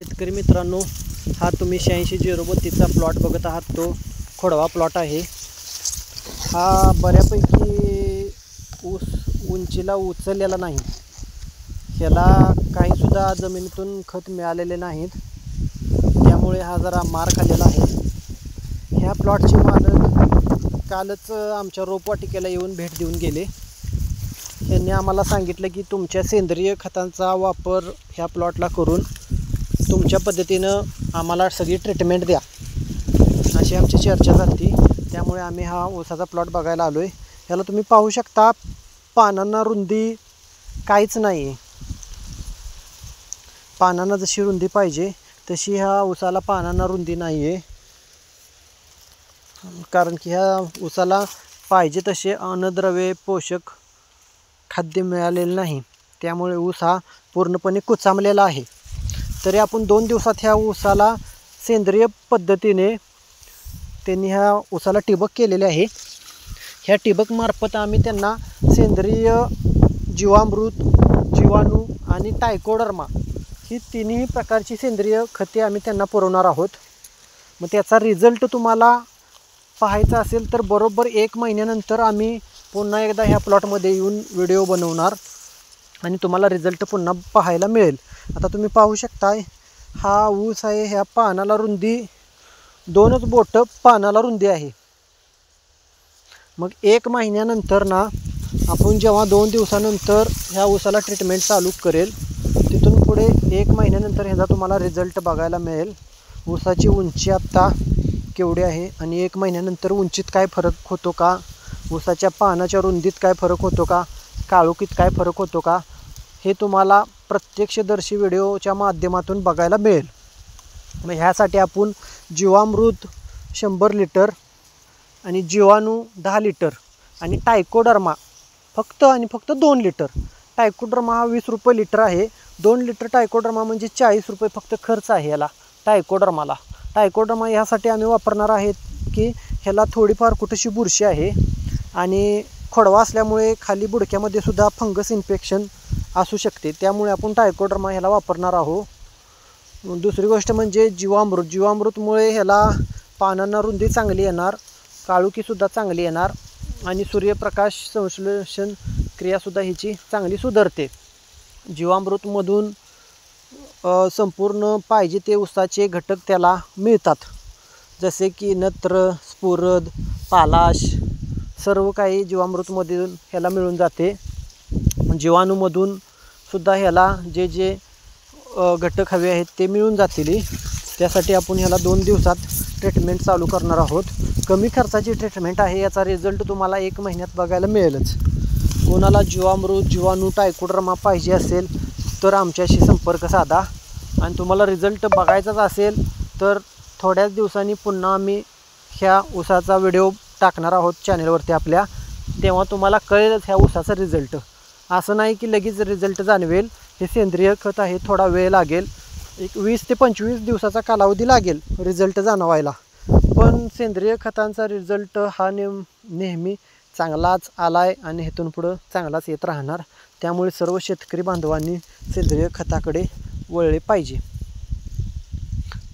शेतकरी मित्रांनो, हा तुम्ही 86-032चा प्लॉट बघत आहात. तो खोडवा प्लॉट आहे. हा बऱ्यापैकी ऊस उंचीला उचललेला नाही. ह्याला काहीसुद्धा जमिनीतून खत मिळालेले नाहीत, त्यामुळे हा जरा मार खाल्लेला आहे. ह्या प्लॉटचे मालक कालच आमच्या रोपवाटिकेला येऊन भेट देऊन गेले. त्यांनी आम्हाला सांगितलं की तुमच्या सेंद्रिय खतांचा वापर ह्या प्लॉटला करून तुमच्या पद्धतीनं आम्हाला सगळी ट्रीटमेंट द्या, अशी आमची चर्चा झाली. त्यामुळे आम्ही हा ऊसाचा प्लॉट बघायला आलो आहे. ह्याला तुम्ही पाहू शकता, पानांना रुंदी काहीच नाही आहे. पानांना जशी रुंदी पाहिजे तशी ह्या ऊसाला पानांना रुंदी नाही आहे, कारण की ह्या ऊसाला पाहिजे तसे अन्नद्रव्ये पोषक खाद्य मिळालेले नाही. त्यामुळे ऊस हा पूर्णपणे कुचामलेला आहे. तरी आपण 2 दिवसात ह्या ऊसाला सेंद्रिय पद्धतीने त्यांनी ह्या ऊसाला ठिबक केलेले आहे. ह्या ठिबकमार्फत आम्ही त्यांना सेंद्रिय जीवामृत, जीवाणू आणि टायकोडर्मा ही तिन्ही प्रकारची सेंद्रिय खते आम्ही त्यांना पुरवणार आहोत. मग त्याचा रिझल्ट तुम्हाला पाहायचा असेल तर बरोबर 1 महिन्यानंतर आम्ही पुन्हा एकदा ह्या प्लॉटमध्ये येऊन व्हिडिओ बनवणार आणि तुम्हाला रिझल्ट पुन्हा पाहायला मिळेल. आता तुम्ही पाहू शकताय, हा ऊस आहे. ह्या पानाला रुंदी 2च बोटं पानाला रुंदी आहे. मग 1 महिन्यानंतर ना आपण जेव्हा 2 दिवसानंतर ह्या ऊसाला ट्रीटमेंट चालू करेल, तिथून पुढे 1 महिन्यानंतर ह्याचा तुम्हाला रिझल्ट बघायला मिळेल. ऊसाची उंची आत्ता केवढी आहे आणि 1 महिन्यानंतर उंचीत काय फरक होतो का, ऊसाच्या पानाच्या रुंदीत काय फरक होतो का, काळोखीत काय फरक होतो का, हे तुम्हाला प्रत्यक्षदर्शी व्हिडिओच्या माध्यमातून बघायला मिळेल. मग ह्यासाठी आपण जीवामृत 100 लिटर आणि जीवाणू 10 लिटर आणि टायकोडर्मा फक्त 2 लिटर. टायकोडर्मा हा 20 रुपये लिटर आहे. 2 लिटर टायकोडर्मा म्हणजे 40 रुपये फक्त खर्च आहे याला टायकोडर्माला. टायकोडर्मा ह्यासाठी आम्ही वापरणार आहेत की ह्याला थोडीफार कुठेशी बुरशी आहे आणि खोडवा असल्यामुळे खाली बुडक्यामध्ये सुद्धा फंगस इन्फेक्शन असू शकते. त्यामुळे आपण टायकोडर्मा ह्याला वापरणार आहोत. दुसरी गोष्ट म्हणजे जीवामृत. जीवामृतमुळे ह्याला पानांना रुंदी चांगली येणार, काळुकीसुद्धा चांगली येणार आणि सूर्यप्रकाश संश्लेषण क्रियासुद्धा ह्याची चांगली सुधारते. जीवामृतमधून संपूर्ण पाहिजे ते ऊसाचे घटक त्याला मिळतात, जसे की नत्र, स्फुरद, पालाश, सर्व काही जीवामृतमधून ह्याला मिळून जाते. जीवाणूमधून सुद्धा ह्याला जे जे घटक हवे आहेत ते मिळून जातील. त्यासाठी आपण ह्याला 2 दिवसात ट्रीटमेंट चालू करणार आहोत. कमी खर्चाची ट्रीटमेंट आहे. याचा रिझल्ट तुम्हाला 1 महिन्यात बघायला मिळेलच. कोणाला जीवामृत, जीवाणू, टायकोडर्मा पाहिजे असेल तर आमच्याशी संपर्क साधा. आणि तुम्हाला रिझल्ट बघायचाच असेल तर थोड्याच दिवसांनी पुन्हा आम्ही ह्या ऊसाचा व्हिडिओ टाकणार आहोत चॅनेलवरती आपल्या. तेव्हा तुम्हाला कळेलच ह्या ऊसाचा रिझल्ट. असं नाही की लगेच रिझल्ट जाणवेल. हे सेंद्रिय खत आहे, थोडा वेळ लागेल. एक 20 ते 25 दिवसाचा कालावधी लागेल रिझल्ट जाणवायला. पण सेंद्रिय खतांचा रिझल्ट हा नेहमी चांगलाच आला आहे आणि इथून पुढं चांगलाच येत राहणार. त्यामुळे सर्व शेतकरी बांधवांनी सेंद्रिय खताकडे वळले पाहिजे.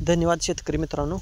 धन्यवाद शेतकरी मित्रांनो.